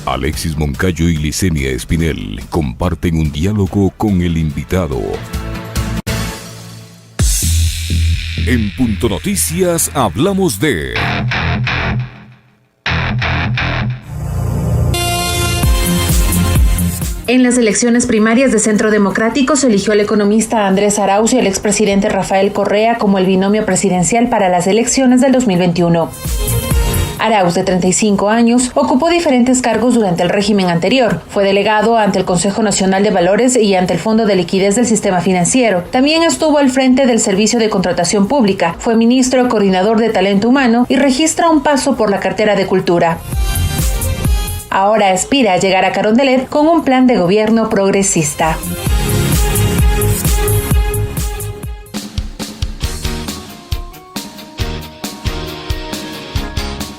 Alexis Moncayo y Licenia Espinel comparten un diálogo con el invitado. En Punto Noticias hablamos de... En las elecciones primarias de Centro Democrático se eligió al economista Andrés Arauz y al expresidente Rafael Correa como el binomio presidencial para las elecciones del 2021. Arauz, de 35 años, ocupó diferentes cargos durante el régimen anterior. Fue delegado ante el Consejo Nacional de Valores y ante el Fondo de Liquidez del Sistema Financiero. También estuvo al frente del Servicio de Contratación Pública. Fue ministro coordinador de Talento Humano y registra un paso por la cartera de Cultura. Ahora aspira a llegar a Carondelet con un plan de gobierno progresista.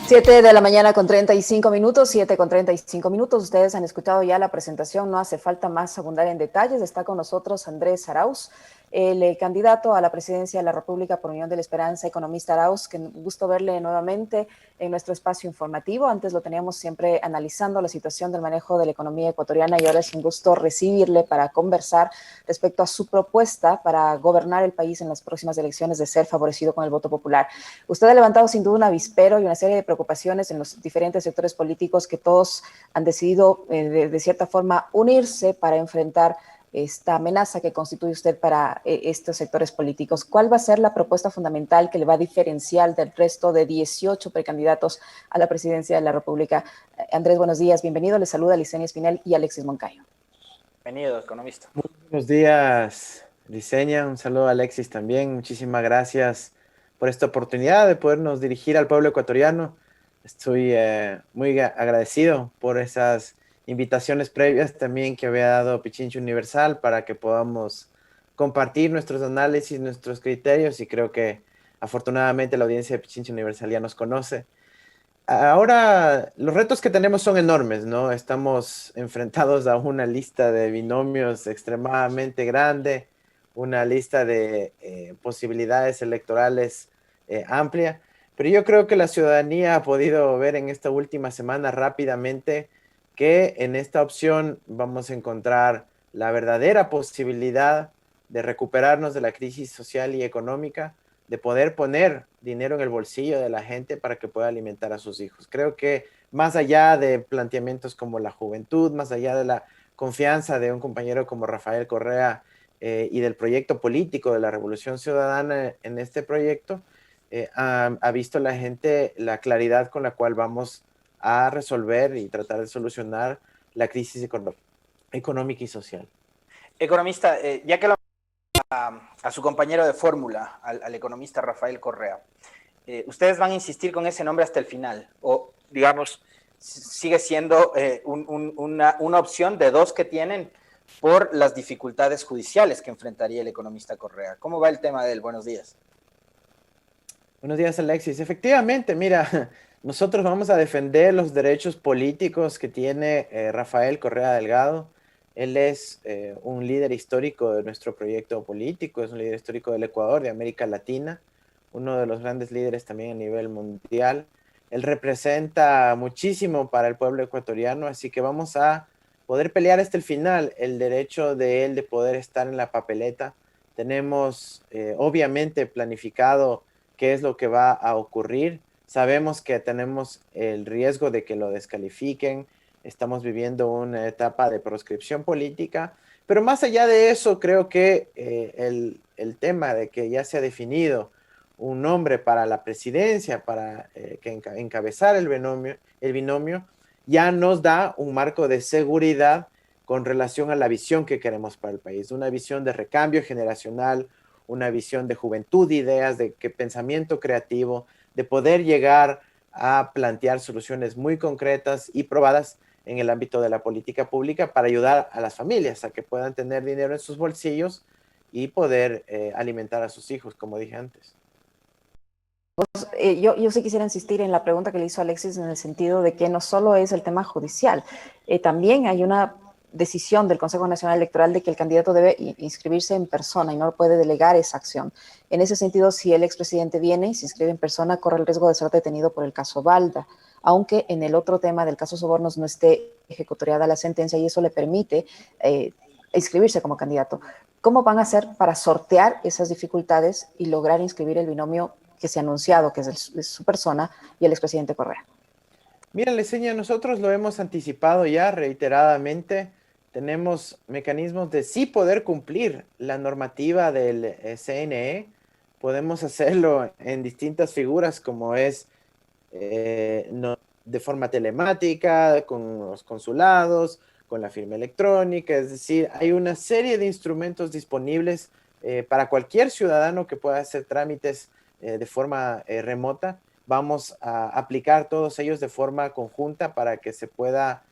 7 de la mañana con 35 minutos, 7 con 35 minutos. Ustedes han escuchado ya la presentación, no hace falta más abundar en detalles. Está con nosotros Andrés Arauz, el candidato a la presidencia de la República por Unión de la Esperanza, economista Arauz, que gusto verle nuevamente en nuestro espacio informativo. Antes lo teníamos siempre analizando la situación del manejo de la economía ecuatoriana y ahora es un gusto recibirle para conversar respecto a su propuesta para gobernar el país en las próximas elecciones, de ser favorecido con el voto popular. Usted ha levantado sin duda un avispero y una serie de preocupaciones en los diferentes sectores políticos que todos han decidido de cierta forma unirse para enfrentar esta amenaza que constituye usted para estos sectores políticos. ¿Cuál va a ser la propuesta fundamental que le va a diferenciar del resto de 18 precandidatos a la presidencia de la República? Andrés, buenos días, bienvenido. Les saluda Licenia Espinel y Alexis Moncayo. Bienvenido, economista. Muy buenos días, Licenia. Un saludo a Alexis también. Muchísimas gracias por esta oportunidad de podernos dirigir al pueblo ecuatoriano. Estoy muy agradecido por esas invitaciones previas también que había dado Pichincha Universal para que podamos compartir nuestros análisis, nuestros criterios, y creo que afortunadamente la audiencia de Pichincha Universal ya nos conoce. Ahora los retos que tenemos son enormes, ¿no? Estamos enfrentados a una lista de binomios extremadamente grande, una lista de posibilidades electorales amplia, pero yo creo que la ciudadanía ha podido ver en esta última semana rápidamente que en esta opción vamos a encontrar la verdadera posibilidad de recuperarnos de la crisis social y económica, de poder poner dinero en el bolsillo de la gente para que pueda alimentar a sus hijos. Creo que más allá de planteamientos como la juventud, más allá de la confianza de un compañero como Rafael Correa y del proyecto político de la Revolución Ciudadana en este proyecto, ha visto la gente la claridad con la cual vamos a resolver y tratar de solucionar la crisis económica y social. Economista, ya que lo a su compañero de fórmula, al economista Rafael Correa, ¿ustedes van a insistir con ese nombre hasta el final? O, digamos, sigue siendo una opción de dos que tienen por las dificultades judiciales que enfrentaría el economista Correa? ¿Cómo va el tema de él? Buenos días. Buenos días, Alexis. Efectivamente, mira, nosotros vamos a defender los derechos políticos que tiene Rafael Correa Delgado. Él es un líder histórico de nuestro proyecto político, es un líder histórico del Ecuador, de América Latina, uno de los grandes líderes también a nivel mundial. Él representa muchísimo para el pueblo ecuatoriano, así que vamos a poder pelear hasta el final el derecho de él de poder estar en la papeleta. Tenemos obviamente planificado qué es lo que va a ocurrir. Sabemos que tenemos el riesgo de que lo descalifiquen. Estamos viviendo una etapa de proscripción política. Pero más allá de eso, creo que el tema de que ya se ha definido un nombre para la presidencia, para encabezar el binomio, ya nos da un marco de seguridad con relación a la visión que queremos para el país. Una visión de recambio generacional, una visión de juventud, de ideas, de pensamiento creativo, de poder llegar a plantear soluciones muy concretas y probadas en el ámbito de la política pública para ayudar a las familias a que puedan tener dinero en sus bolsillos y poder alimentar a sus hijos, como dije antes. Yo sí quisiera insistir en la pregunta que le hizo Alexis en el sentido de que no solo es el tema judicial, también hay una decisión del Consejo Nacional Electoral de que el candidato debe inscribirse en persona y no puede delegar esa acción. En ese sentido, si el expresidente viene y se inscribe en persona, corre el riesgo de ser detenido por el caso Balda. aunque en el otro tema del caso Sobornos no esté ejecutoriada la sentencia y eso le permite inscribirse como candidato. ¿Cómo van a hacer para sortear esas dificultades y lograr inscribir el binomio que se ha anunciado, que es su persona y el expresidente Correa? Mira, Yesenia, nosotros lo hemos anticipado ya reiteradamente. Tenemos mecanismos de sí poder cumplir la normativa del CNE. Podemos hacerlo en distintas figuras como es de forma telemática, con los consulados, con la firma electrónica, es decir, hay una serie de instrumentos disponibles para cualquier ciudadano que pueda hacer trámites de forma remota. Vamos a aplicar todos ellos de forma conjunta para que se pueda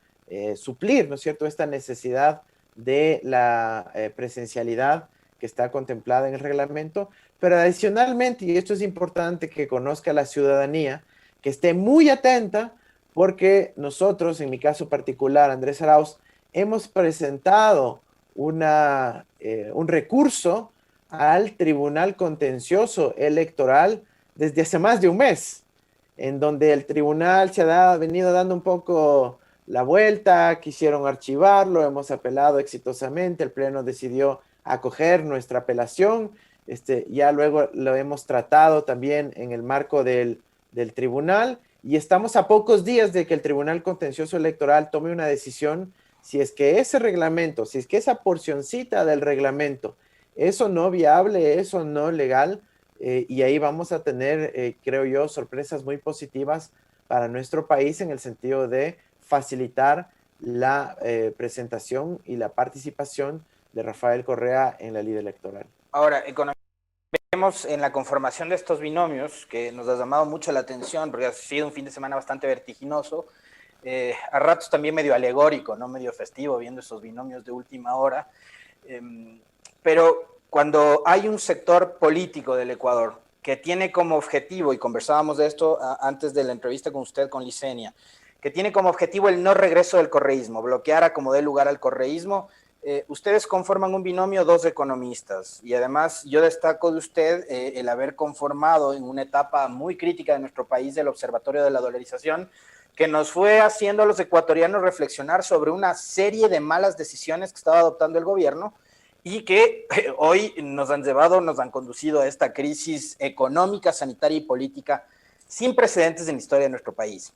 suplir, ¿no es cierto?, esta necesidad de la presencialidad que está contemplada en el reglamento, pero adicionalmente, y esto es importante que conozca la ciudadanía, que esté muy atenta, porque nosotros, en mi caso particular, Andrés Arauz, hemos presentado un recurso al Tribunal Contencioso Electoral desde hace más de un mes, en donde el tribunal se ha venido dando un poco la vuelta, quisieron archivarlo, hemos apelado exitosamente, el Pleno decidió acoger nuestra apelación, ya luego lo hemos tratado también en el marco del tribunal y estamos a pocos días de que el Tribunal Contencioso Electoral tome una decisión si es que ese reglamento, si es que esa porcioncita del reglamento, eso no viable, eso no legal, y ahí vamos a tener, creo yo, sorpresas muy positivas para nuestro país en el sentido de facilitar la presentación y la participación de Rafael Correa en la ley electoral. Ahora, vemos en la conformación de estos binomios, que nos ha llamado mucho la atención, porque ha sido un fin de semana bastante vertiginoso, a ratos también medio alegórico, ¿no? Medio festivo, viendo esos binomios de última hora. Pero cuando hay un sector político del Ecuador que tiene como objetivo, y conversábamos de esto antes de la entrevista con usted, con Yesenia, que tiene como objetivo el no regreso del correísmo, bloquear a como dé lugar al correísmo, ustedes conforman un binomio, dos economistas, y además yo destaco de usted el haber conformado en una etapa muy crítica de nuestro país el Observatorio de la Dolarización, que nos fue haciendo a los ecuatorianos reflexionar sobre una serie de malas decisiones que estaba adoptando el gobierno y que hoy nos han llevado, nos han conducido a esta crisis económica, sanitaria y política sin precedentes en la historia de nuestro país.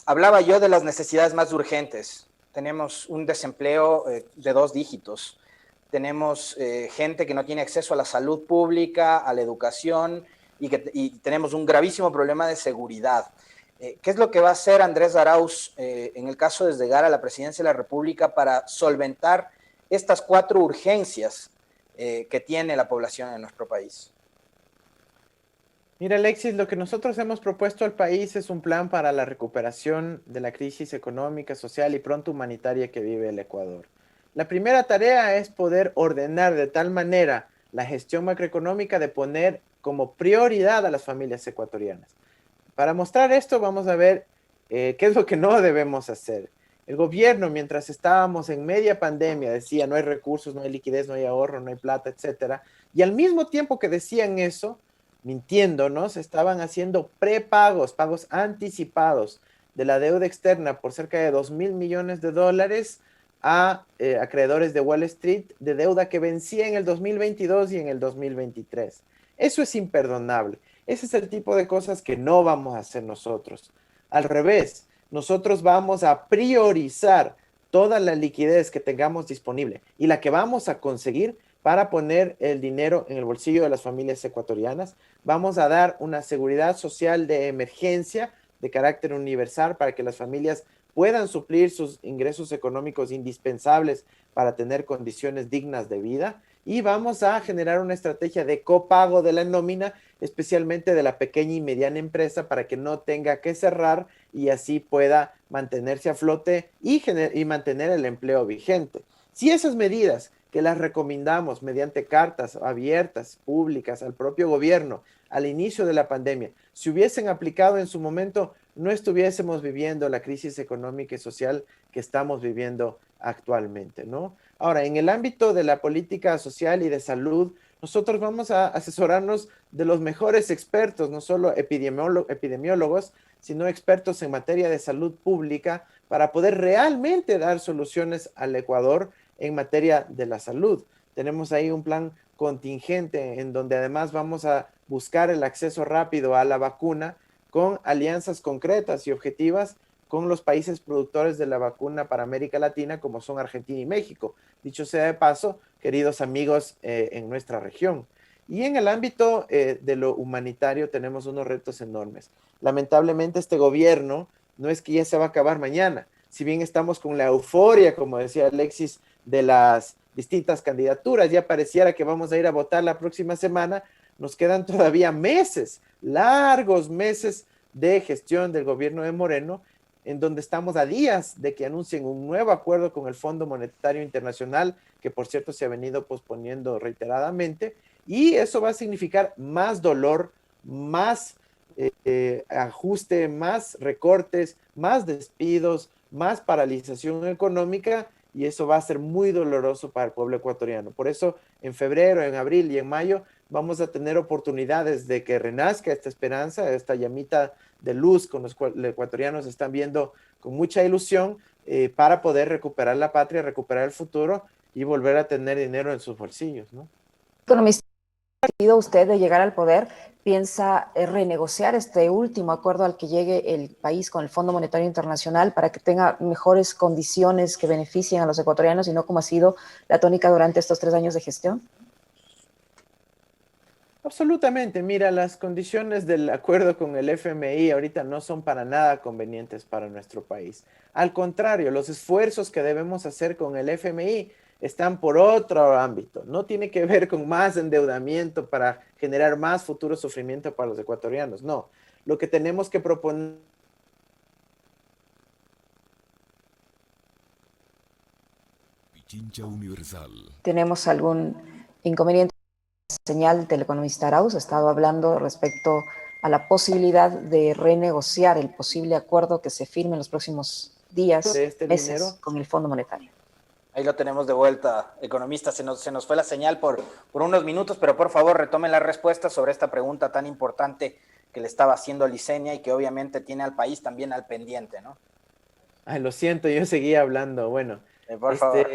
Hablaba yo de las necesidades más urgentes. Tenemos un desempleo de 2 dígitos, tenemos gente que no tiene acceso a la salud pública, a la educación y tenemos un gravísimo problema de seguridad. ¿Qué es lo que va a hacer Andrés Arauz en el caso de llegar a la presidencia de la República para solventar estas 4 urgencias que tiene la población en nuestro país? Mira, Alexis, lo que nosotros hemos propuesto al país es un plan para la recuperación de la crisis económica, social y pronto humanitaria que vive el Ecuador. La primera tarea es poder ordenar de tal manera la gestión macroeconómica de poner como prioridad a las familias ecuatorianas. Para mostrar esto vamos a ver qué es lo que no debemos hacer. El gobierno, mientras estábamos en media pandemia, decía no hay recursos, no hay liquidez, no hay ahorro, no hay plata, etcétera. Y al mismo tiempo que decían eso, mintiéndonos, estaban haciendo prepagos, pagos anticipados de la deuda externa por cerca de $2,000 millones a acreedores de Wall Street, de deuda que vencía en el 2022 y en el 2023. Eso es imperdonable. Ese es el tipo de cosas que no vamos a hacer nosotros. Al revés, nosotros vamos a priorizar toda la liquidez que tengamos disponible y la que vamos a conseguir para poner el dinero en el bolsillo de las familias ecuatorianas. Vamos a dar una seguridad social de emergencia de carácter universal para que las familias puedan suplir sus ingresos económicos indispensables para tener condiciones dignas de vida. Y vamos a generar una estrategia de copago de la nómina, especialmente de la pequeña y mediana empresa, para que no tenga que cerrar y así pueda mantenerse a flote y mantener el empleo vigente. Si esas medidas que las recomendamos mediante cartas abiertas, públicas, al propio gobierno, al inicio de la pandemia, si hubiesen aplicado en su momento, no estuviésemos viviendo la crisis económica y social que estamos viviendo actualmente, ¿no? Ahora, en el ámbito de la política social y de salud, nosotros vamos a asesorarnos de los mejores expertos, no solo epidemiólogos, sino expertos en materia de salud pública para poder realmente dar soluciones al Ecuador en materia de la salud. Tenemos ahí un plan contingente en donde además vamos a buscar el acceso rápido a la vacuna con alianzas concretas y objetivas con los países productores de la vacuna para América Latina, como son Argentina y México. Dicho sea de paso, queridos amigos en nuestra región. Y en el ámbito de lo humanitario tenemos unos retos enormes. Lamentablemente este gobierno no es que ya se va a acabar mañana. Si bien estamos con la euforia, como decía Alexis, de las distintas candidaturas, ya pareciera que vamos a ir a votar la próxima semana, nos quedan todavía meses, largos meses de gestión del gobierno de Moreno, en donde estamos a días de que anuncien un nuevo acuerdo con el Fondo Monetario Internacional, que por cierto se ha venido posponiendo reiteradamente, y eso va a significar más dolor, más ajuste, más recortes, más despidos, más paralización económica, y eso va a ser muy doloroso para el pueblo ecuatoriano. Por eso, en febrero, en abril y en mayo, vamos a tener oportunidades de que renazca esta esperanza, esta llamita de luz con los ecuatorianos están viendo con mucha ilusión para poder recuperar la patria, recuperar el futuro y volver a tener dinero en sus bolsillos, ¿no? Economista, usted de llegar al poder, piensa renegociar este último acuerdo al que llegue el país con el Fondo Monetario Internacional para que tenga mejores condiciones que beneficien a los ecuatorianos y no como ha sido la tónica durante estos 3 años de gestión? Absolutamente. Mira, las condiciones del acuerdo con el FMI ahorita no son para nada convenientes para nuestro país. Al contrario, los esfuerzos que debemos hacer con el FMI están por otro ámbito. No tiene que ver con más endeudamiento para generar más futuro sufrimiento para los ecuatorianos. No. Lo que tenemos que proponer. Pichincha Universal. ¿Tenemos algún inconveniente? Señal del economista Arauz ha estado hablando respecto a la posibilidad de renegociar el posible acuerdo que se firme en los próximos días, meses, dinero con el Fondo Monetario. Ahí lo tenemos de vuelta, economista. Se nos fue la señal por unos minutos, pero por favor retomen la respuesta sobre esta pregunta tan importante que le estaba haciendo Licenia y que obviamente tiene al país también al pendiente, ¿no? Ay, lo siento, yo seguía hablando. Bueno, por favor.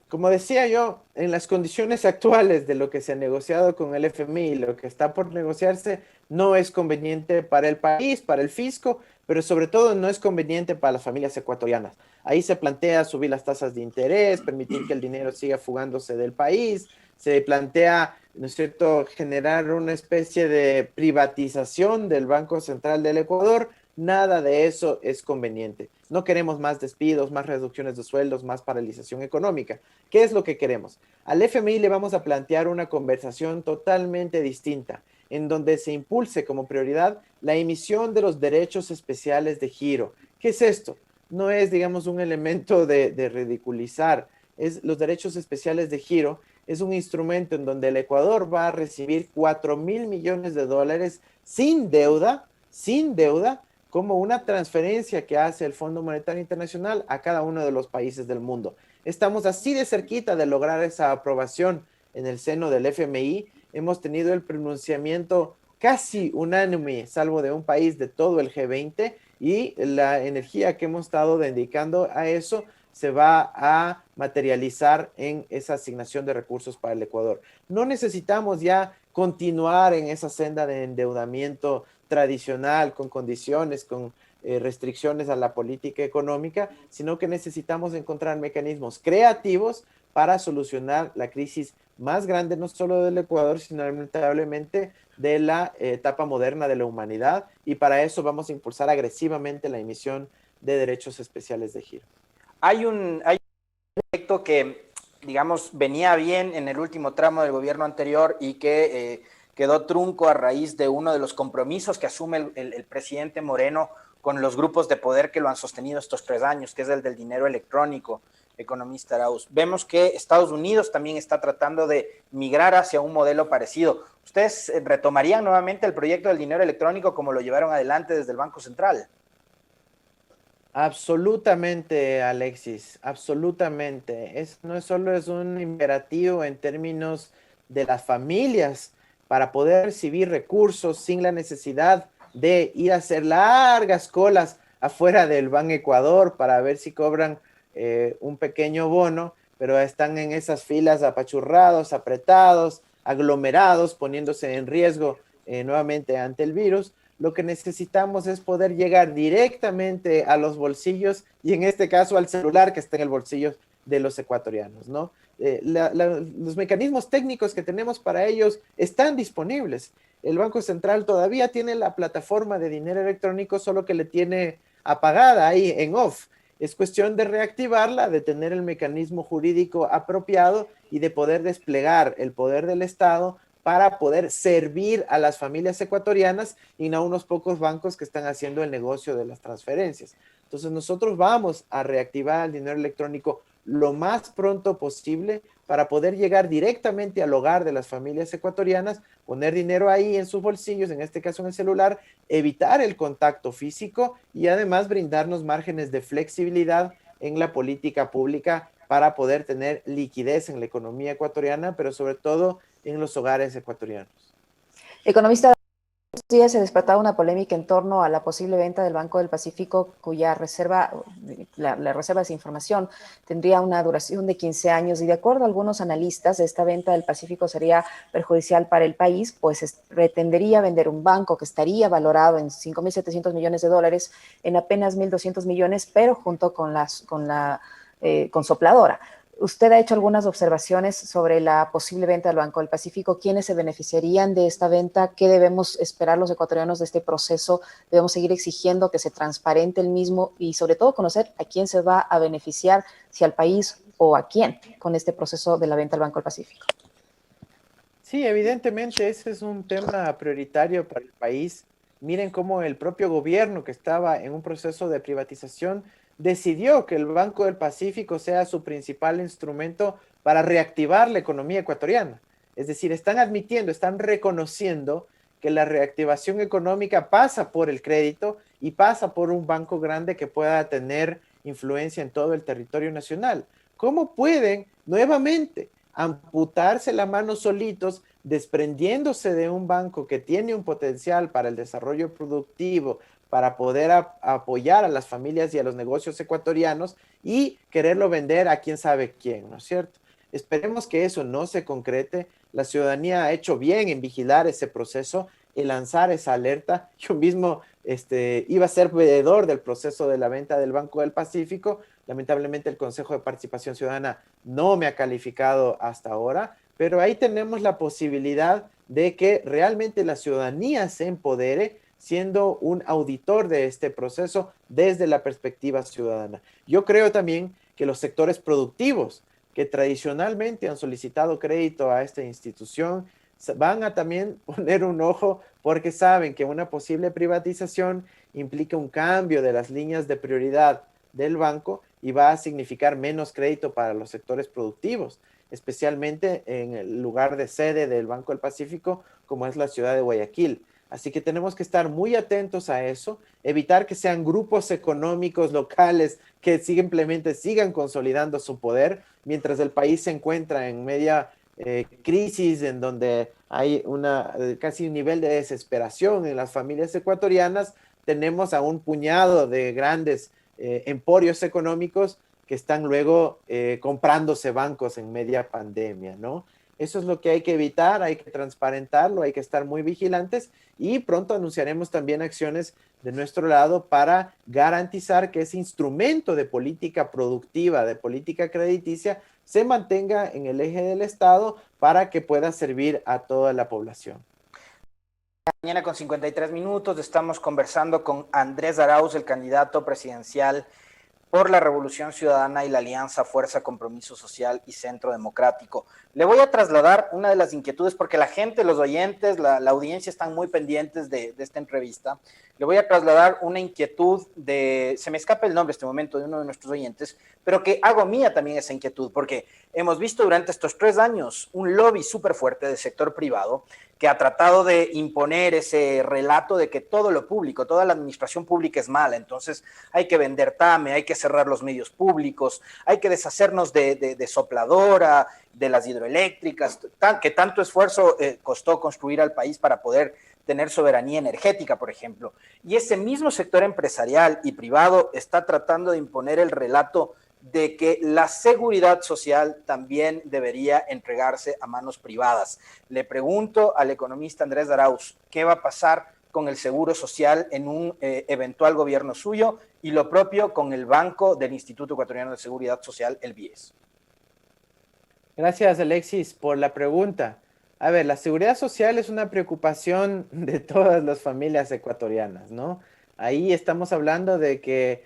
Como decía yo, en las condiciones actuales de lo que se ha negociado con el FMI, lo que está por negociarse, no es conveniente para el país, para el fisco, pero sobre todo no es conveniente para las familias ecuatorianas. Ahí se plantea subir las tasas de interés, permitir que el dinero siga fugándose del país, se plantea, ¿no es cierto?, generar una especie de privatización del Banco Central del Ecuador. Nada de eso es conveniente. No queremos más despidos, más reducciones de sueldos, más paralización económica. ¿Qué es lo que queremos? Al FMI le vamos a plantear una conversación totalmente distinta, en donde se impulse como prioridad la emisión de los derechos especiales de giro. ¿Qué es esto? No es, digamos, un elemento de ridiculizar. Los derechos especiales de giro es un instrumento en donde el Ecuador va a recibir 4.000 millones de dólares sin deuda, como una transferencia que hace el Fondo Monetario Internacional a cada uno de los países del mundo. Estamos así de cerquita de lograr esa aprobación en el seno del FMI. Hemos tenido el pronunciamiento casi unánime, salvo de un país de todo el G20, y la energía que hemos estado dedicando a eso se va a materializar en esa asignación de recursos para el Ecuador. No necesitamos ya continuar en esa senda de endeudamiento tradicional, con condiciones, con restricciones a la política económica, sino que necesitamos encontrar mecanismos creativos para solucionar la crisis más grande, no solo del Ecuador, sino lamentablemente de la etapa moderna de la humanidad, y para eso vamos a impulsar agresivamente la emisión de derechos especiales de giro. Hay un proyecto que, digamos, venía bien en el último tramo del gobierno anterior y que quedó trunco a raíz de uno de los compromisos que asume el presidente Moreno con los grupos de poder que lo han sostenido estos 3 años, que es el del dinero electrónico, economista Arauz. Vemos que Estados Unidos también está tratando de migrar hacia un modelo parecido. ¿Ustedes retomarían nuevamente el proyecto del dinero electrónico como lo llevaron adelante desde el Banco Central? Absolutamente, Alexis, absolutamente. No es solo es un imperativo en términos de las familias para poder recibir recursos sin la necesidad de ir a hacer largas colas afuera del Ban Ecuador para ver si cobran un pequeño bono, pero están en esas filas apachurrados, apretados, aglomerados, poniéndose en riesgo nuevamente ante el virus. Lo que necesitamos es poder llegar directamente a los bolsillos y en este caso al celular que está en el bolsillo de los ecuatorianos, ¿no? Los mecanismos técnicos que tenemos para ellos están disponibles. El Banco Central todavía tiene la plataforma de dinero electrónico, solo que le tiene apagada ahí en off. Es cuestión de reactivarla, de tener el mecanismo jurídico apropiado y de poder desplegar el poder del Estado para poder servir a las familias ecuatorianas y no a unos pocos bancos que están haciendo el negocio de las transferencias. Entonces nosotros vamos a reactivar el dinero electrónico lo más pronto posible para poder llegar directamente al hogar de las familias ecuatorianas, poner dinero ahí en sus bolsillos, en este caso en el celular, evitar el contacto físico y además brindarnos márgenes de flexibilidad en la política pública para poder tener liquidez en la economía ecuatoriana, pero sobre todo en los hogares ecuatorianos. Economista, estos días se despertaba una polémica en torno a la posible venta del Banco del Pacífico, cuya reserva, la reserva de esa información tendría una duración de 15 años y de acuerdo a algunos analistas, esta venta del Pacífico sería perjudicial para el país, pues pretendería vender un banco que estaría valorado en 5.700 millones de dólares en apenas 1.200 millones, pero junto con con Sopladora. Usted ha hecho algunas observaciones sobre la posible venta del Banco del Pacífico. ¿Quiénes se beneficiarían de esta venta? ¿Qué debemos esperar los ecuatorianos de este proceso? ¿Debemos seguir exigiendo que se transparente el mismo y sobre todo conocer a quién se va a beneficiar, si al país o a quién, con este proceso de la venta del Banco del Pacífico? Sí, evidentemente ese es un tema prioritario para el país. Miren cómo el propio gobierno que estaba en un proceso de privatización decidió que el Banco del Pacífico sea su principal instrumento para reactivar la economía ecuatoriana. Es decir, están admitiendo, están reconociendo que la reactivación económica pasa por el crédito y pasa por un banco grande que pueda tener influencia en todo el territorio nacional. ¿Cómo pueden nuevamente amputarse la mano solitos, desprendiéndose de un banco que tiene un potencial para el desarrollo productivo, para poder apoyar a las familias y a los negocios ecuatorianos y quererlo vender a quién sabe quién, ¿no es cierto? Esperemos que eso no se concrete. La ciudadanía ha hecho bien en vigilar ese proceso y lanzar esa alerta. Yo mismo iba a ser veedor del proceso de la venta del Banco del Pacífico. Lamentablemente el Consejo de Participación Ciudadana no me ha calificado hasta ahora, pero ahí tenemos la posibilidad de que realmente la ciudadanía se empodere siendo un auditor de este proceso desde la perspectiva ciudadana. Yo creo también que los sectores productivos que tradicionalmente han solicitado crédito a esta institución van a también poner un ojo porque saben que una posible privatización implica un cambio de las líneas de prioridad del banco y va a significar menos crédito para los sectores productivos, especialmente en el lugar de sede del Banco del Pacífico, como es la ciudad de Guayaquil. Así que tenemos que estar muy atentos a eso, evitar que sean grupos económicos locales que simplemente sigan consolidando su poder, mientras el país se encuentra en media crisis en donde hay casi un nivel de desesperación en las familias ecuatorianas. Tenemos a un puñado de grandes emporios económicos que están luego comprándose bancos en media pandemia, ¿no? Eso es lo que hay que evitar, hay que transparentarlo, hay que estar muy vigilantes y pronto anunciaremos también acciones de nuestro lado para garantizar que ese instrumento de política productiva, de política crediticia, se mantenga en el eje del Estado para que pueda servir a toda la población. Mañana con 53 minutos estamos conversando con Andrés Arauz, el candidato presidencial por la Revolución Ciudadana y la Alianza Fuerza, Compromiso Social y Centro Democrático. Le voy a trasladar una de las inquietudes porque la gente, los oyentes, la audiencia están muy pendientes de esta entrevista. le voy a trasladar una inquietud se me escapa el nombre en este momento de uno de nuestros oyentes, pero que hago mía también esa inquietud, porque hemos visto durante estos 3 años un lobby súper fuerte del sector privado que ha tratado de imponer ese relato de que todo lo público, toda la administración pública es mala, entonces hay que vender TAME, hay que cerrar los medios públicos, hay que deshacernos de Sopladora, de las hidroeléctricas, que tanto esfuerzo costó construir al país para poder tener soberanía energética, por ejemplo. Y ese mismo sector empresarial y privado está tratando de imponer el relato de que la seguridad social también debería entregarse a manos privadas. Le pregunto al economista Andrés Arauz, ¿qué va a pasar con el seguro social en un eventual gobierno suyo? Y lo propio con el banco del Instituto Ecuatoriano de Seguridad Social, el BIES. Gracias, Alexis, por la pregunta. A ver, la seguridad social es una preocupación de todas las familias ecuatorianas, ¿no? Ahí estamos hablando de que,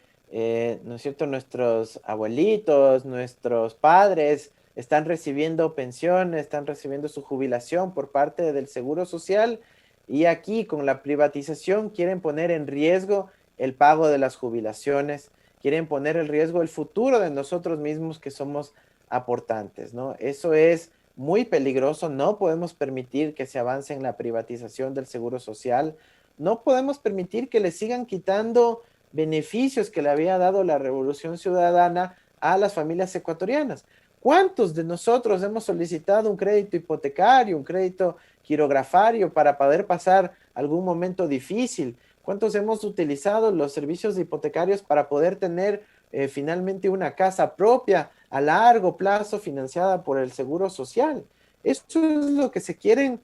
¿no es cierto?, nuestros abuelitos, nuestros padres están recibiendo pensiones, están recibiendo su jubilación por parte del Seguro Social y aquí con la privatización quieren poner en riesgo el pago de las jubilaciones, quieren poner en riesgo el futuro de nosotros mismos que somos aportantes, ¿no? Eso es muy peligroso, no podemos permitir que se avance en la privatización del seguro social, no podemos permitir que le sigan quitando beneficios que le había dado la Revolución Ciudadana a las familias ecuatorianas. ¿Cuántos de nosotros hemos solicitado un crédito hipotecario, un crédito quirografario para poder pasar algún momento difícil? ¿Cuántos hemos utilizado los servicios hipotecarios para poder tener finalmente una casa propia a largo plazo financiada por el Seguro Social? Eso es lo que se quieren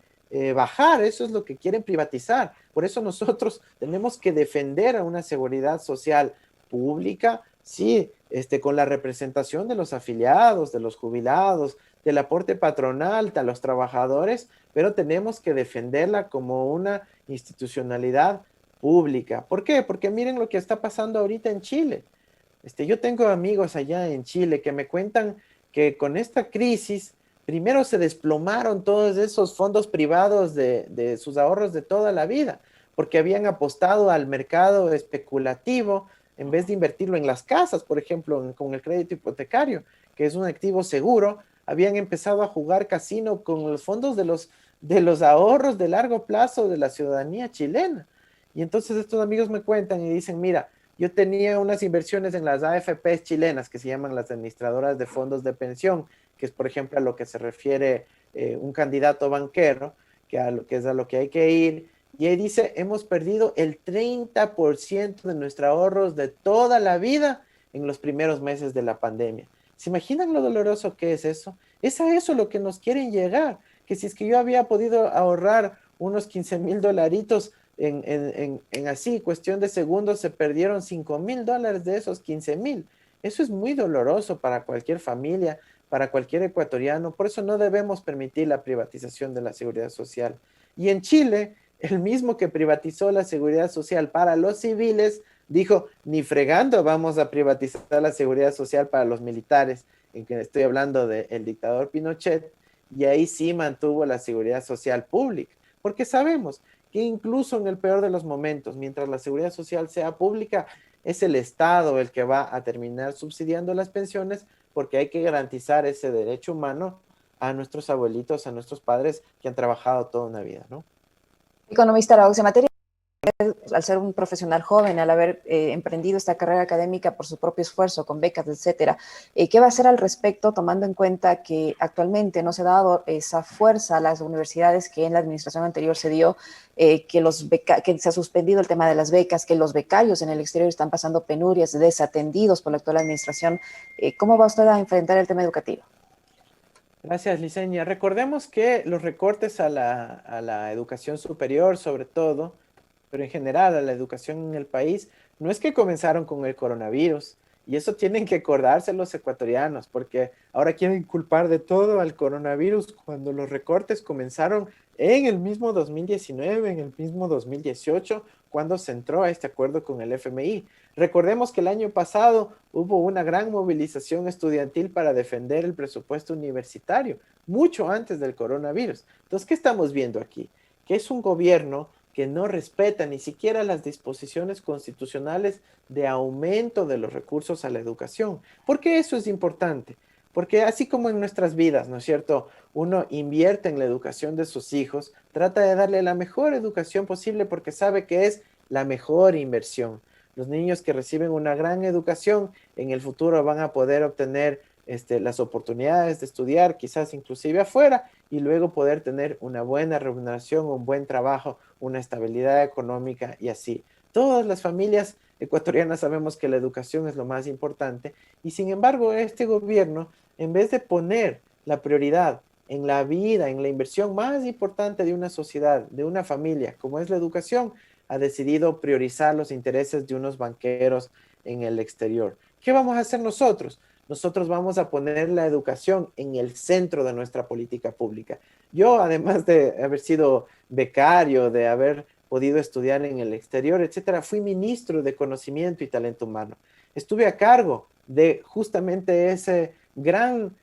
bajar, eso es lo que quieren privatizar. Por eso nosotros tenemos que defender a una seguridad social pública, sí, con la representación de los afiliados, de los jubilados, del aporte patronal a los trabajadores, pero tenemos que defenderla como una institucionalidad pública. ¿Por qué? Porque miren lo que está pasando ahorita en Chile. Yo tengo amigos allá en Chile que me cuentan que con esta crisis, primero se desplomaron todos esos fondos privados de sus ahorros de toda la vida, porque habían apostado al mercado especulativo en vez de invertirlo en las casas, por ejemplo, con el crédito hipotecario, que es un activo seguro, habían empezado a jugar casino con los fondos de los ahorros de largo plazo de la ciudadanía chilena. Y entonces estos amigos me cuentan y dicen, mira, yo tenía unas inversiones en las AFPs chilenas, que se llaman las administradoras de fondos de pensión, que es, por ejemplo, a lo que se refiere un candidato banquero, que es a lo que hay que ir. Y ahí dice, hemos perdido el 30% de nuestros ahorros de toda la vida en los primeros meses de la pandemia. ¿Se imaginan lo doloroso que es eso? Es a eso lo que nos quieren llegar, que si es que yo había podido ahorrar unos $15,000 en así, cuestión de segundos, se perdieron $5,000 de esos 15,000. Eso es muy doloroso para cualquier familia, para cualquier ecuatoriano. Por eso no debemos permitir la privatización de la seguridad social. Y en Chile, el mismo que privatizó la seguridad social para los civiles, dijo, ni fregando vamos a privatizar la seguridad social para los militares, en que estoy hablando del dictador Pinochet, y ahí sí mantuvo la seguridad social pública, porque sabemos que incluso en el peor de los momentos, mientras la seguridad social sea pública, es el Estado el que va a terminar subsidiando las pensiones, porque hay que garantizar ese derecho humano a nuestros abuelitos, a nuestros padres que han trabajado toda una vida, ¿no? Economista Arauz, en materia, al ser un profesional joven, al haber emprendido esta carrera académica por su propio esfuerzo, con becas, etcétera, ¿qué va a hacer al respecto, tomando en cuenta que actualmente no se ha dado esa fuerza a las universidades que en la administración anterior se dio, que se ha suspendido el tema de las becas, que los becarios en el exterior están pasando penurias, desatendidos por la actual administración? ¿Cómo va usted a enfrentar el tema educativo? Gracias, Liceña. Recordemos que los recortes a la educación superior, sobre todo, pero en general a la educación en el país, no es que comenzaron con el coronavirus, y eso tienen que acordarse los ecuatorianos, porque ahora quieren culpar de todo al coronavirus cuando los recortes comenzaron en el mismo 2019, en el mismo 2018, cuando se entró a este acuerdo con el FMI. Recordemos que el año pasado hubo una gran movilización estudiantil para defender el presupuesto universitario, mucho antes del coronavirus. Entonces, ¿qué estamos viendo aquí? Que es un gobierno que no respeta ni siquiera las disposiciones constitucionales de aumento de los recursos a la educación. ¿Por qué eso es importante? Porque así como en nuestras vidas, ¿no es cierto? Uno invierte en la educación de sus hijos, trata de darle la mejor educación posible porque sabe que es la mejor inversión. Los niños que reciben una gran educación en el futuro van a poder obtener las oportunidades de estudiar, quizás inclusive afuera, y luego poder tener una buena remuneración, un buen trabajo, una estabilidad económica y así. Todas las familias ecuatorianas sabemos que la educación es lo más importante y sin embargo este gobierno, en vez de poner la prioridad en la vida, en la inversión más importante de una sociedad, de una familia, como es la educación, ha decidido priorizar los intereses de unos banqueros en el exterior. ¿Qué vamos a hacer nosotros? Nosotros vamos a poner la educación en el centro de nuestra política pública. Yo, además de haber sido becario, de haber podido estudiar en el exterior, etcétera, fui ministro de Conocimiento y Talento Humano. Estuve a cargo de justamente ese gran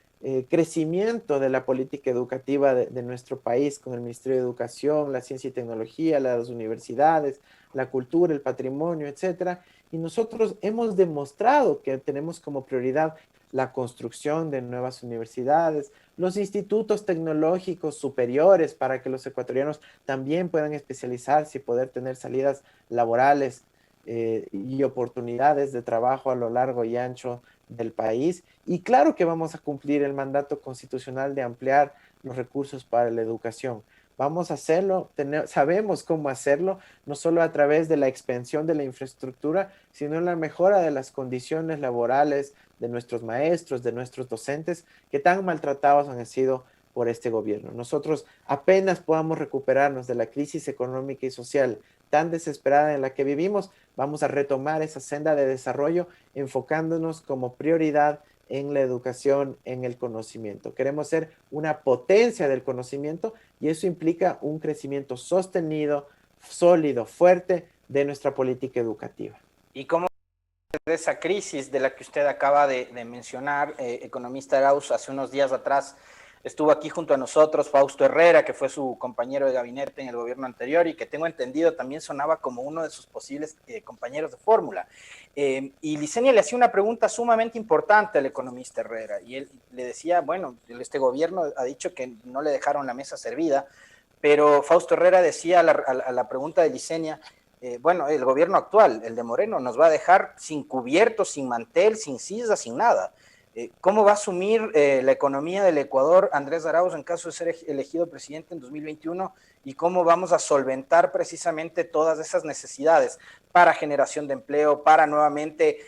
crecimiento de la política educativa de nuestro país con el Ministerio de Educación, la Ciencia y Tecnología, las universidades, la cultura, el patrimonio, etcétera. Y nosotros hemos demostrado que tenemos como prioridad la construcción de nuevas universidades, los institutos tecnológicos superiores para que los ecuatorianos también puedan especializarse y poder tener salidas laborales y oportunidades de trabajo a lo largo y ancho del país. Y claro que vamos a cumplir el mandato constitucional de ampliar los recursos para la educación. Vamos a hacerlo, sabemos cómo hacerlo, no solo a través de la expansión de la infraestructura, sino en la mejora de las condiciones laborales de nuestros maestros, de nuestros docentes, que tan maltratados han sido por este gobierno. Nosotros apenas podamos recuperarnos de la crisis económica y social tan desesperada en la que vivimos, vamos a retomar esa senda de desarrollo enfocándonos como prioridad en la educación, en el conocimiento. Queremos ser una potencia del conocimiento y eso implica un crecimiento sostenido, sólido, fuerte de nuestra política educativa. ¿Y cómo de esa crisis de la que usted acaba de mencionar, economista Arauz, hace unos días atrás estuvo aquí junto a nosotros Fausto Herrera, que fue su compañero de gabinete en el gobierno anterior y que tengo entendido también sonaba como uno de sus posibles compañeros de fórmula. Y Licenia le hacía una pregunta sumamente importante al economista Herrera y él le decía, bueno, este gobierno ha dicho que no le dejaron la mesa servida, pero Fausto Herrera decía a la pregunta de Licenia, bueno, el gobierno actual, el de Moreno, nos va a dejar sin cubierto, sin mantel, sin silla, sin nada. ¿Cómo va a asumir la economía del Ecuador Andrés Arauz en caso de ser elegido presidente en 2021 y cómo vamos a solventar precisamente todas esas necesidades para generación de empleo, para nuevamente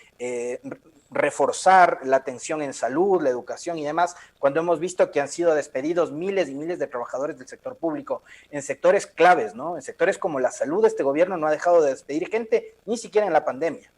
reforzar la atención en salud, la educación y demás, cuando hemos visto que han sido despedidos miles y miles de trabajadores del sector público en sectores claves, ¿no? En sectores como la salud, este gobierno no ha dejado de despedir gente, ni siquiera en la pandemia.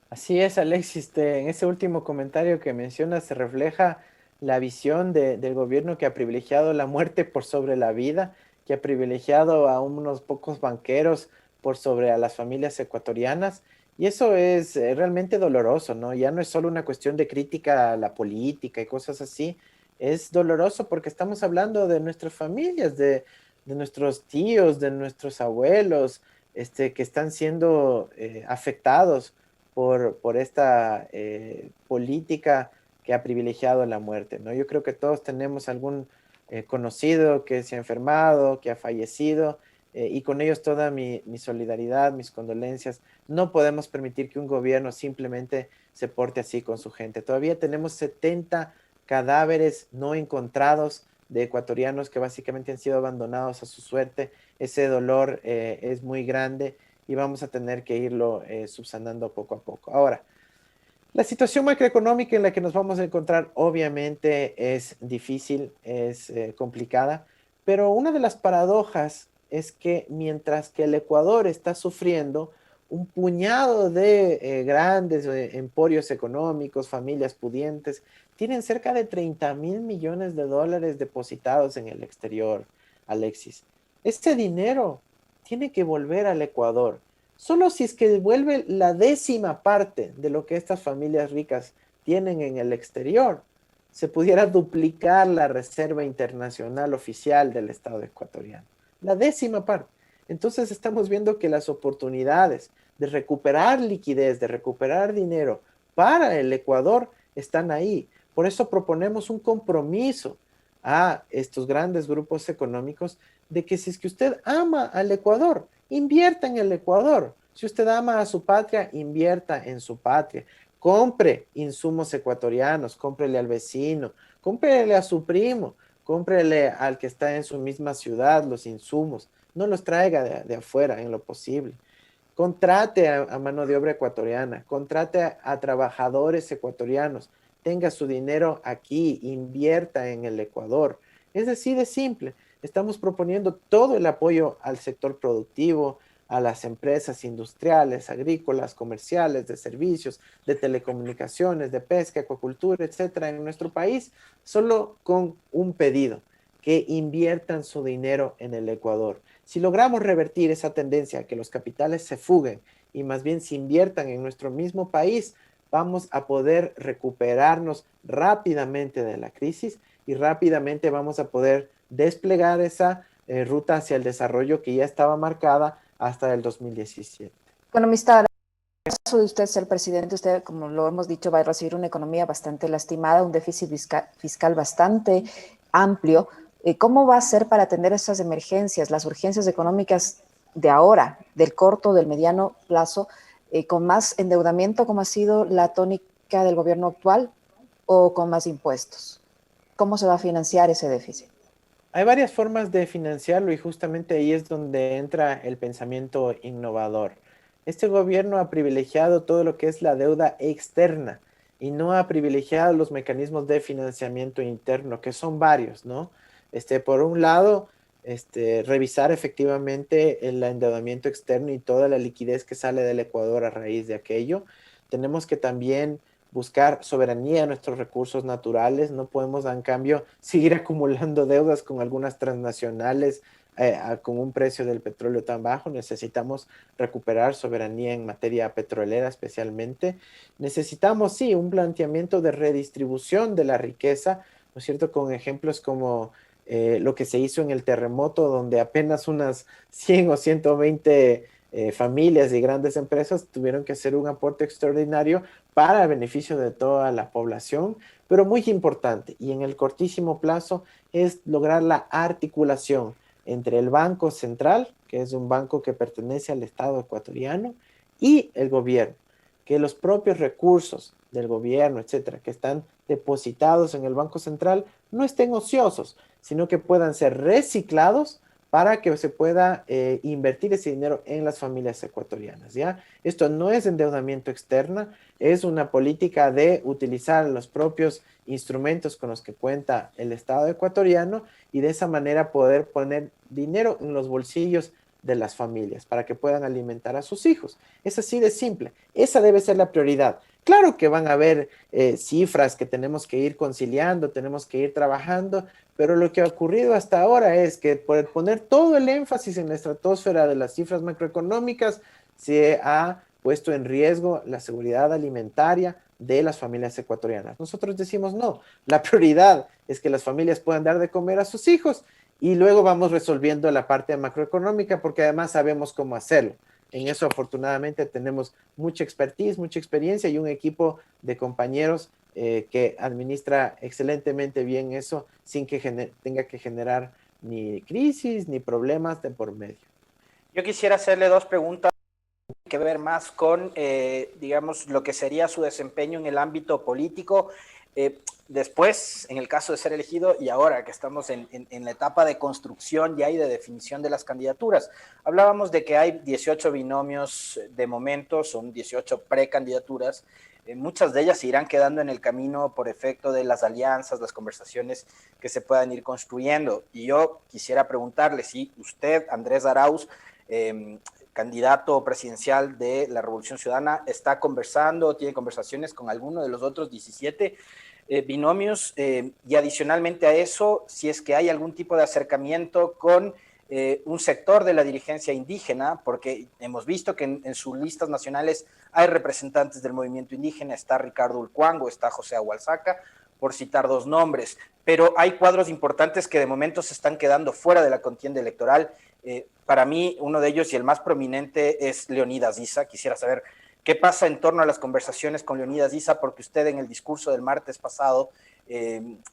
Así es, Alexis. En ese último comentario que mencionas se refleja la visión del gobierno que ha privilegiado la muerte por sobre la vida, que ha privilegiado a unos pocos banqueros por sobre a las familias ecuatorianas. Y eso es realmente doloroso, ¿no? Ya no es solo una cuestión de crítica a la política y cosas así. Es doloroso porque estamos hablando de nuestras familias, de nuestros tíos, de nuestros abuelos, que están siendo afectados por esta política que ha privilegiado la muerte, ¿no? Yo creo que todos tenemos algún conocido que se ha enfermado, que ha fallecido, y con ellos toda mi solidaridad, mis condolencias. No podemos permitir que un gobierno simplemente se porte así con su gente. Todavía tenemos 70 cadáveres no encontrados de ecuatorianos que básicamente han sido abandonados a su suerte. Ese dolor es muy grande y vamos a tener que irlo subsanando poco a poco. Ahora, la situación macroeconómica en la que nos vamos a encontrar obviamente es difícil, es complicada, pero una de las paradojas es que mientras que el Ecuador está sufriendo, un puñado de grandes emporios económicos, familias pudientes, tienen cerca de 30.000 millones de dólares depositados en el exterior, Alexis. Este dinero tiene que volver al Ecuador. Solo si es que devuelve la 10ª parte de lo que estas familias ricas tienen en el exterior, se pudiera duplicar la reserva internacional oficial del Estado ecuatoriano. La 10ª parte. Entonces estamos viendo que las oportunidades de recuperar liquidez, de recuperar dinero para el Ecuador están ahí. Por eso proponemos un compromiso a estos grandes grupos económicos de que si es que usted ama al Ecuador, invierta en el Ecuador. Si usted ama a su patria, invierta en su patria. Compre insumos ecuatorianos, cómprele al vecino, cómprele a su primo, cómprele al que está en su misma ciudad los insumos. No los traiga de afuera en lo posible. Contrate a mano de obra ecuatoriana, contrate a trabajadores ecuatorianos, tenga su dinero aquí, invierta en el Ecuador. Es así de simple. Estamos proponiendo todo el apoyo al sector productivo, a las empresas industriales, agrícolas, comerciales, de servicios, de telecomunicaciones, de pesca, acuacultura, etcétera, en nuestro país, solo con un pedido, que inviertan su dinero en el Ecuador. Si logramos revertir esa tendencia, que los capitales se fuguen y más bien se inviertan en nuestro mismo país, vamos a poder recuperarnos rápidamente de la crisis y rápidamente vamos a poder desplegar esa ruta hacia el desarrollo que ya estaba marcada hasta el 2017. Economista, en el caso de usted ser presidente, usted, como lo hemos dicho, va a recibir una economía bastante lastimada, un déficit fiscal bastante amplio. ¿Cómo va a ser para atender esas emergencias, las urgencias económicas de ahora, del corto, del mediano plazo, con más endeudamiento, como ha sido la tónica del gobierno actual, o con más impuestos? ¿Cómo se va a financiar ese déficit? Hay varias formas de financiarlo y justamente ahí es donde entra el pensamiento innovador. Este gobierno ha privilegiado todo lo que es la deuda externa y no ha privilegiado los mecanismos de financiamiento interno, que son varios, ¿no? Por un lado, revisar efectivamente el endeudamiento externo y toda la liquidez que sale del Ecuador a raíz de aquello. Tenemos que también buscar soberanía de nuestros recursos naturales. No podemos, en cambio, seguir acumulando deudas con algunas transnacionales con un precio del petróleo tan bajo. Necesitamos recuperar soberanía en materia petrolera especialmente. Necesitamos, sí, un planteamiento de redistribución de la riqueza, ¿no es cierto? Con ejemplos como lo que se hizo en el terremoto, donde apenas unas 100 o 120 familias y grandes empresas tuvieron que hacer un aporte extraordinario para beneficio de toda la población, pero muy importante y en el cortísimo plazo es lograr la articulación entre el Banco Central, que es un banco que pertenece al Estado ecuatoriano, y el gobierno, que los propios recursos del gobierno, etcétera, que están depositados en el Banco Central, no estén ociosos, sino que puedan ser reciclados para que se pueda invertir ese dinero en las familias ecuatorianas, ¿ya? Esto no es endeudamiento externa, es una política de utilizar los propios instrumentos con los que cuenta el Estado ecuatoriano y de esa manera poder poner dinero en los bolsillos de las familias para que puedan alimentar a sus hijos. Es así de simple. Esa debe ser la prioridad. Claro que van a haber cifras que tenemos que ir conciliando, tenemos que ir trabajando, pero lo que ha ocurrido hasta ahora es que por poner todo el énfasis en la estratosfera de las cifras macroeconómicas, se ha puesto en riesgo la seguridad alimentaria de las familias ecuatorianas. Nosotros decimos no, la prioridad es que las familias puedan dar de comer a sus hijos y luego vamos resolviendo la parte macroeconómica porque además sabemos cómo hacerlo. En eso afortunadamente tenemos mucha expertise, mucha experiencia y un equipo de compañeros que administra excelentemente bien eso sin que tenga que generar ni crisis ni problemas de por medio. Yo quisiera hacerle dos preguntas que ver más con, digamos, lo que sería su desempeño en el ámbito político. Después, en el caso de ser elegido, y ahora que estamos en la etapa de construcción ya y de definición de las candidaturas, hablábamos de que hay 18 binomios de momento, son 18 precandidaturas, muchas de ellas se irán quedando en el camino por efecto de las alianzas, las conversaciones que se puedan ir construyendo. Y yo quisiera preguntarle si usted, Andrés Arauz, candidato presidencial de la Revolución Ciudadana, está conversando, tiene conversaciones con alguno de los otros 17 binomios y adicionalmente a eso, si es que hay algún tipo de acercamiento con un sector de la dirigencia indígena, porque hemos visto que en sus listas nacionales hay representantes del movimiento indígena, está Ricardo Ulcuango, está José Agualzaca, por citar dos nombres, pero hay cuadros importantes que de momento se están quedando fuera de la contienda electoral Para mí, uno de ellos y el más prominente es Leonidas Issa. Quisiera saber qué pasa en torno a las conversaciones con Leonidas Issa, porque usted en el discurso del martes pasado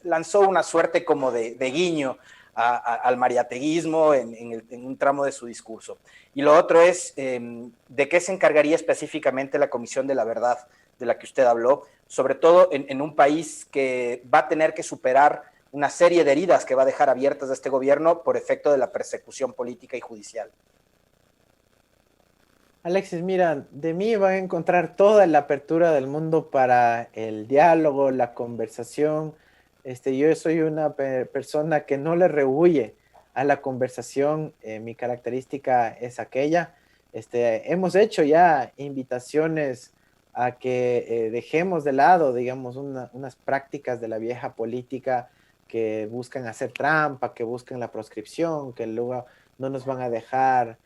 lanzó una suerte como de guiño al mariateguismo en un tramo de su discurso. Y lo otro es, ¿de qué se encargaría específicamente la Comisión de la Verdad de la que usted habló? Sobre todo en un país que va a tener que superar una serie de heridas que va a dejar abiertas a este gobierno por efecto de la persecución política y judicial. Alexis, mira, de mí van a encontrar toda la apertura del mundo para el diálogo, la conversación. Yo soy una persona que no le rehuye a la conversación. Mi característica es aquella. Hemos hecho ya invitaciones a que dejemos de lado, digamos, unas prácticas de la vieja política que buscan hacer trampa, que buscan la proscripción, que luego no nos van a dejar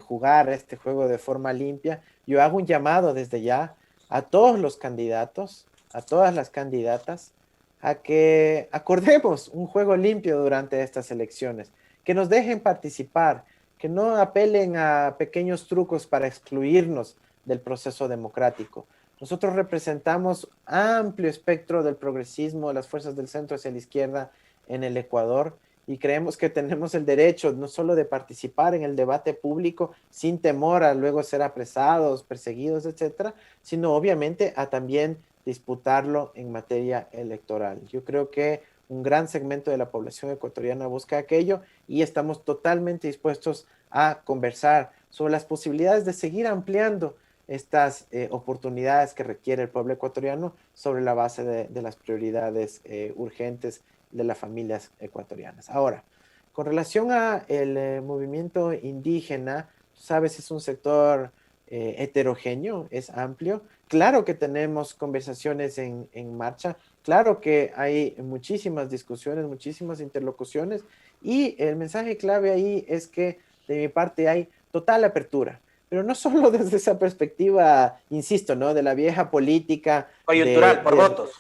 jugar este juego de forma limpia. Yo hago un llamado desde ya a todos los candidatos, a todas las candidatas, a que acordemos un juego limpio durante estas elecciones, que nos dejen participar, que no apelen a pequeños trucos para excluirnos del proceso democrático. Nosotros representamos amplio espectro del progresismo, las fuerzas del centro hacia la izquierda en el Ecuador, y creemos que tenemos el derecho no solo de participar en el debate público sin temor a luego ser apresados, perseguidos, etcétera, sino obviamente a también disputarlo en materia electoral. Yo creo que un gran segmento de la población ecuatoriana busca aquello y estamos totalmente dispuestos a conversar sobre las posibilidades de seguir ampliando estas oportunidades que requiere el pueblo ecuatoriano sobre la base de las prioridades urgentes de las familias ecuatorianas. Ahora, con relación a el movimiento indígena, sabes, es un sector heterogéneo, es amplio. Claro que tenemos conversaciones en marcha, claro que hay muchísimas discusiones, muchísimas interlocuciones, y el mensaje clave ahí es que de mi parte hay total apertura, pero no solo desde esa perspectiva, insisto, ¿no? De la vieja política. Coyuntural, por votos.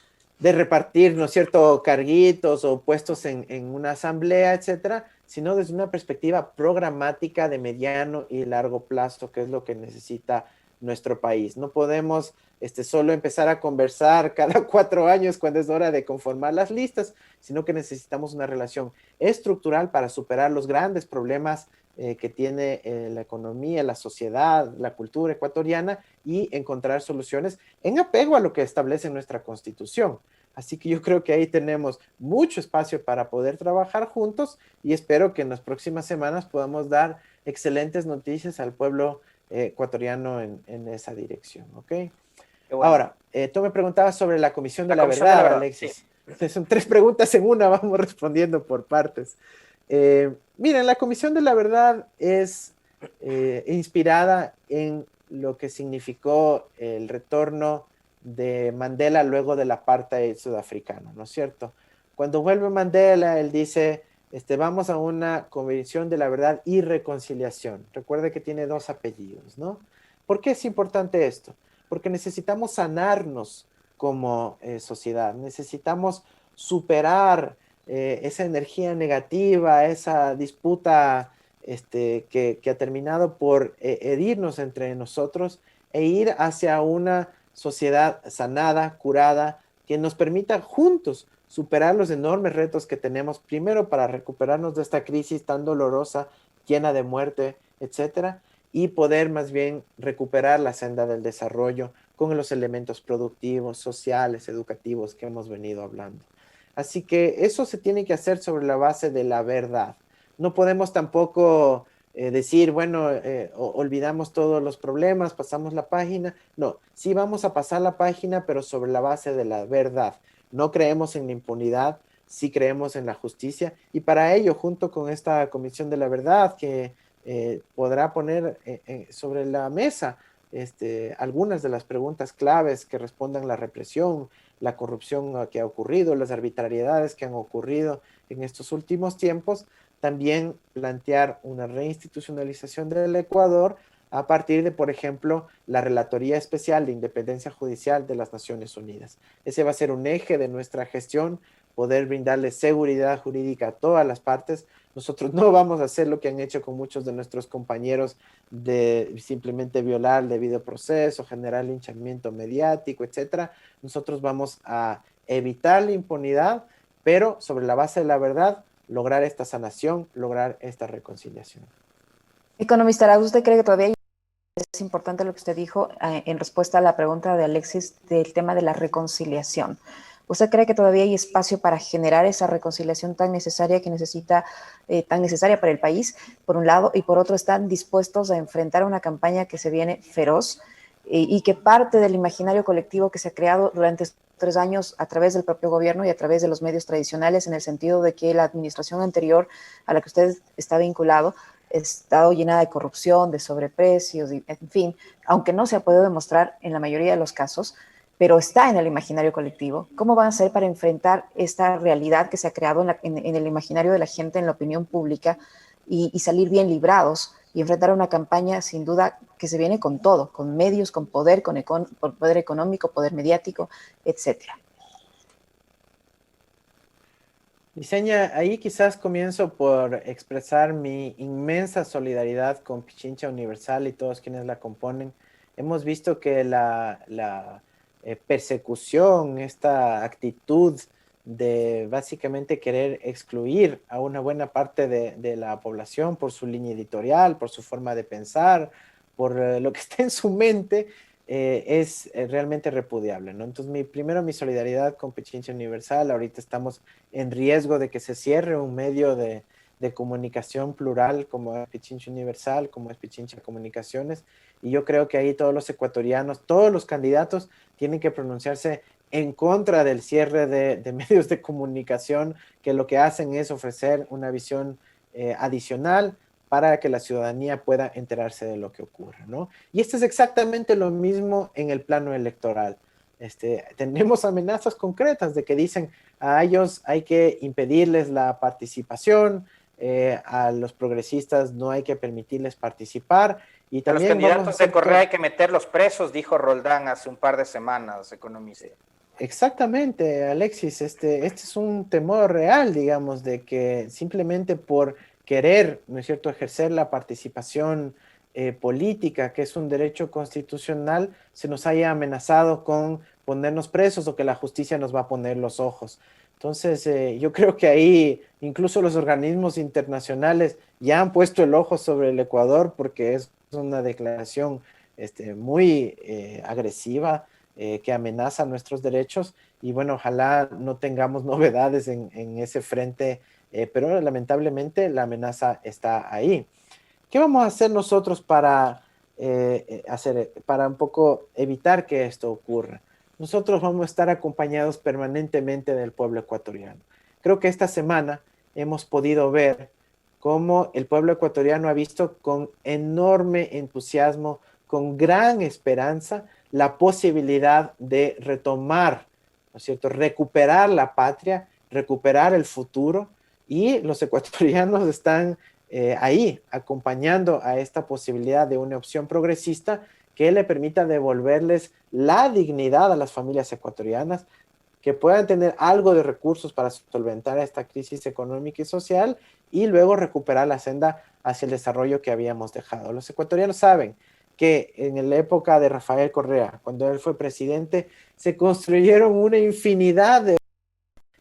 De repartir, ¿no es cierto?, carguitos o puestos en una asamblea, etcétera, sino desde una perspectiva programática de mediano y largo plazo, que es lo que necesita nuestro país. No podemos solo empezar a conversar cada 4 años cuando es hora de conformar las listas, sino que necesitamos una relación estructural para superar los grandes problemas que tiene la economía, la sociedad, la cultura ecuatoriana, y encontrar soluciones en apego a lo que establece nuestra Constitución. Así que yo creo que ahí tenemos mucho espacio para poder trabajar juntos, y espero que en las próximas semanas podamos dar excelentes noticias al pueblo ecuatoriano en esa dirección, ¿ok? Bueno. Ahora, tú me preguntabas sobre la Comisión de la Verdad, Alexis. Sí. Son 3 preguntas en una, vamos respondiendo por partes. Miren, la Comisión de la Verdad es inspirada en lo que significó el retorno de Mandela luego del apartheid sudafricano, ¿no es cierto? Cuando vuelve Mandela, él dice, vamos a una Comisión de la Verdad y Reconciliación. Recuerde que tiene 2 apellidos, ¿no? ¿Por qué es importante esto? Porque necesitamos sanarnos como sociedad, necesitamos superar esa energía negativa, esa disputa que ha terminado por herirnos entre nosotros, e ir hacia una sociedad sanada, curada, que nos permita juntos superar los enormes retos que tenemos, primero para recuperarnos de esta crisis tan dolorosa, llena de muerte, etcétera, y poder más bien recuperar la senda del desarrollo con los elementos productivos, sociales, educativos que hemos venido hablando. Así que eso se tiene que hacer sobre la base de la verdad. No podemos tampoco decir, bueno, olvidamos todos los problemas, pasamos la página. No, sí vamos a pasar la página, pero sobre la base de la verdad. No creemos en la impunidad, sí creemos en la justicia, y para ello, junto con esta Comisión de la Verdad, que podrá poner sobre la mesa algunas de las preguntas claves que respondan la represión, la corrupción que ha ocurrido, las arbitrariedades que han ocurrido en estos últimos tiempos, también plantear una reinstitucionalización del Ecuador a partir de, por ejemplo, la Relatoría Especial de Independencia Judicial de las Naciones Unidas. Ese va a ser un eje de nuestra gestión, poder brindarle seguridad jurídica a todas las partes Nosotros no vamos a hacer lo que han hecho con muchos de nuestros compañeros de simplemente violar el debido proceso, generar linchamiento mediático, etcétera. Nosotros vamos a evitar la impunidad, pero sobre la base de la verdad, lograr esta sanación, lograr esta reconciliación. Economista Arauz, ¿usted cree que todavía es importante lo que usted dijo en respuesta a la pregunta de Alexis del tema de la reconciliación? ¿Usted cree que todavía hay espacio para generar esa reconciliación tan necesaria tan necesaria para el país, por un lado, y por otro están dispuestos a enfrentar una campaña que se viene feroz y que parte del imaginario colectivo que se ha creado durante estos 3 años a través del propio gobierno y a través de los medios tradicionales, en el sentido de que la administración anterior a la que usted está vinculado ha estado llena de corrupción, de sobreprecios, en fin, aunque no se ha podido demostrar en la mayoría de los casos, pero está en el imaginario colectivo? ¿Cómo van a hacer para enfrentar esta realidad que se ha creado en el imaginario de la gente, en la opinión pública, y salir bien librados y enfrentar una campaña sin duda que se viene con todo, con medios, con poder, con poder económico, poder mediático, etcétera? Diseña, ahí quizás comienzo por expresar mi inmensa solidaridad con Pichincha Universal y todos quienes la componen. Hemos visto que la persecución, esta actitud de básicamente querer excluir a una buena parte de la población por su línea editorial, por su forma de pensar, por lo que está en su mente, es realmente repudiable, ¿no? Entonces, primero mi solidaridad con Pichincha Universal. Ahorita estamos en riesgo de que se cierre un medio de comunicación plural como es Pichincha Universal, como es Pichincha Comunicaciones, y yo creo que ahí todos los ecuatorianos, todos los candidatos tienen que pronunciarse en contra del cierre de medios de comunicación que lo que hacen es ofrecer una visión adicional para que la ciudadanía pueda enterarse de lo que ocurre, ¿no? Y esto es exactamente lo mismo en el plano electoral. Tenemos amenazas concretas de que dicen a ellos hay que impedirles la participación, a los progresistas no hay que permitirles participar. Y también a los candidatos de Correa hay que meterlos presos, dijo Roldán hace un par de semanas, economista. Exactamente, Alexis, este es un temor real, digamos, de que simplemente por querer, ¿no es cierto?, ejercer la participación política, que es un derecho constitucional, se nos haya amenazado con ponernos presos o que la justicia nos va a poner los ojos. Entonces, yo creo que ahí incluso los organismos internacionales ya han puesto el ojo sobre el Ecuador porque es una declaración muy agresiva, que amenaza nuestros derechos, y bueno, ojalá no tengamos novedades en ese frente, pero lamentablemente la amenaza está ahí. ¿Qué vamos a hacer nosotros para un poco evitar que esto ocurra? Nosotros vamos a estar acompañados permanentemente del pueblo ecuatoriano. Creo que esta semana hemos podido ver cómo el pueblo ecuatoriano ha visto con enorme entusiasmo, con gran esperanza, la posibilidad de retomar, ¿no es cierto?, recuperar la patria, recuperar el futuro, y los ecuatorianos están ahí acompañando a esta posibilidad de una opción progresista que le permita devolverles la dignidad a las familias ecuatorianas, que puedan tener algo de recursos para solventar esta crisis económica y social y luego recuperar la senda hacia el desarrollo que habíamos dejado. Los ecuatorianos saben que en la época de Rafael Correa, cuando él fue presidente, se construyeron una infinidad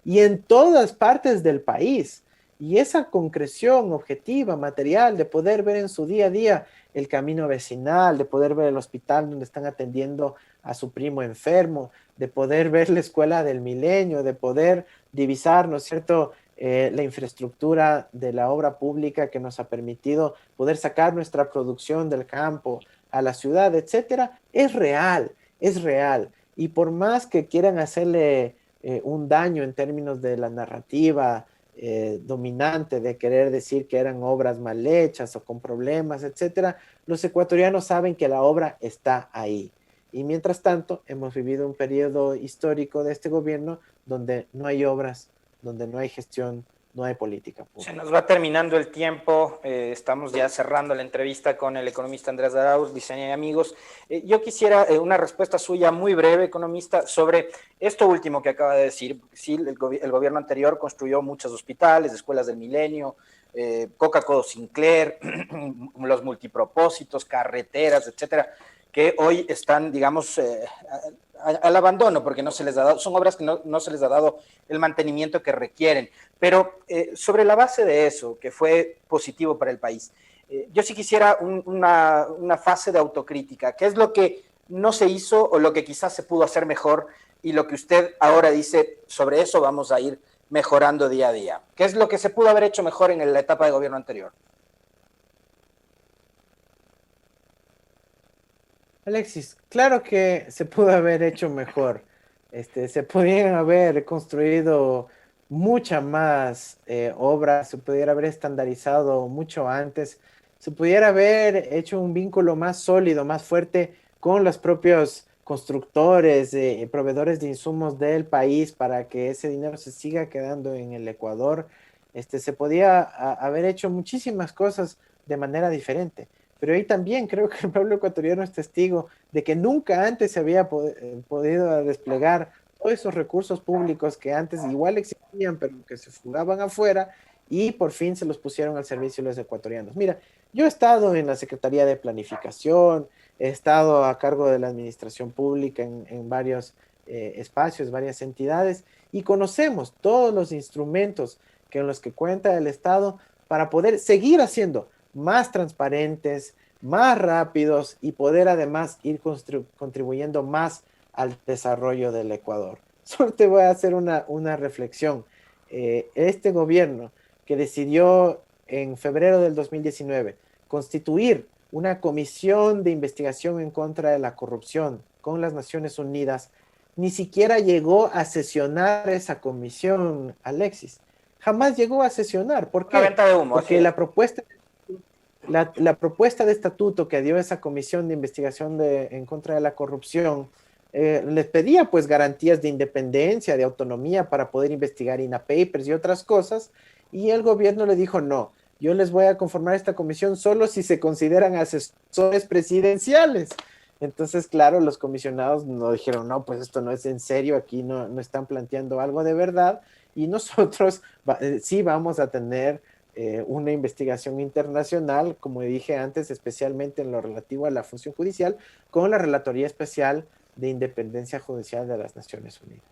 y en todas partes del país. Y esa concreción objetiva, material, de poder ver en su día a día el camino vecinal, de poder ver el hospital donde están atendiendo a su primo enfermo, de poder ver la escuela del milenio, de poder divisar, ¿no es cierto?, la infraestructura de la obra pública que nos ha permitido poder sacar nuestra producción del campo a la ciudad, etcétera, es real, es real. Y por más que quieran hacerle un daño en términos de la narrativa dominante, de querer decir que eran obras mal hechas o con problemas, etcétera, los ecuatorianos saben que la obra está ahí. Y mientras tanto, hemos vivido un periodo histórico de este gobierno donde no hay obras, donde no hay gestión, no hay política pública. Se nos va terminando el tiempo, estamos ya cerrando la entrevista con el economista Andrés Arauz, Diseña y Amigos. Yo quisiera una respuesta suya muy breve, economista, sobre esto último que acaba de decir. Sí, el gobierno anterior construyó muchos hospitales, escuelas del milenio, Coca-Cola Sinclair, los multipropósitos, carreteras, etcétera, que hoy están, digamos, al abandono, porque no se les ha dado, son obras que no se les ha dado el mantenimiento que requieren. Pero sobre la base de eso, que fue positivo para el país, yo sí quisiera una fase de autocrítica. ¿Qué es lo que no se hizo o lo que quizás se pudo hacer mejor y lo que usted ahora dice sobre eso vamos a ir mejorando día a día? ¿Qué es lo que se pudo haber hecho mejor en la etapa de gobierno anterior? Alexis, claro que se pudo haber hecho mejor. Se podían haber construido mucha más obras, se pudiera haber estandarizado mucho antes, se pudiera haber hecho un vínculo más sólido, más fuerte con los propios constructores, proveedores de insumos del país para que ese dinero se siga quedando en el Ecuador. Se podía haber hecho muchísimas cosas de manera diferente. Pero ahí también creo que el pueblo ecuatoriano es testigo de que nunca antes se había podido desplegar todos esos recursos públicos que antes igual existían, pero que se fugaban afuera y por fin se los pusieron al servicio de los ecuatorianos. Mira, yo he estado en la Secretaría de Planificación, he estado a cargo de la administración pública en varios espacios, varias entidades, y conocemos todos los instrumentos con los que cuenta el Estado para poder seguir haciendo más transparentes, más rápidos y poder además ir contribuyendo más al desarrollo del Ecuador. Solo te voy a hacer una reflexión. Este gobierno que decidió en febrero del 2019 constituir una comisión de investigación en contra de la corrupción con las Naciones Unidas, ni siquiera llegó a sesionar esa comisión, Alexis. Jamás llegó a sesionar. ¿Por qué? Una venta de humo. Porque la propuesta de estatuto que dio esa comisión de investigación en contra de la corrupción les pedía pues garantías de independencia, de autonomía para poder investigar INA Papers y otras cosas, y el gobierno le dijo no, yo les voy a conformar esta comisión solo si se consideran asesores presidenciales. Entonces, claro, los comisionados nos dijeron, no, pues esto no es en serio, aquí no están planteando algo de verdad, y nosotros sí vamos a tener una investigación internacional, como dije antes, especialmente en lo relativo a la función judicial, con la Relatoría Especial de Independencia Judicial de las Naciones Unidas.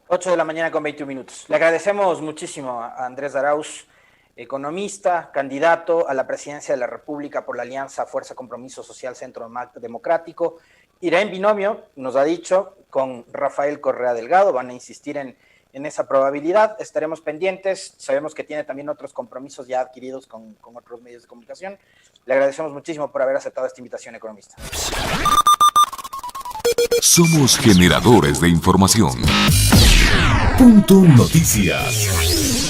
8 de la mañana con 21 minutos. Le agradecemos muchísimo a Andrés Arauz, economista, candidato a la presidencia de la República por la Alianza Fuerza Compromiso Social Centro Democrático. Irá en binomio, nos ha dicho, con Rafael Correa Delgado. Van a insistir en esa probabilidad. Estaremos pendientes. Sabemos que tiene también otros compromisos ya adquiridos con otros medios de comunicación. Le agradecemos muchísimo por haber aceptado esta invitación, economista. Somos generadores de información. Punto Noticias.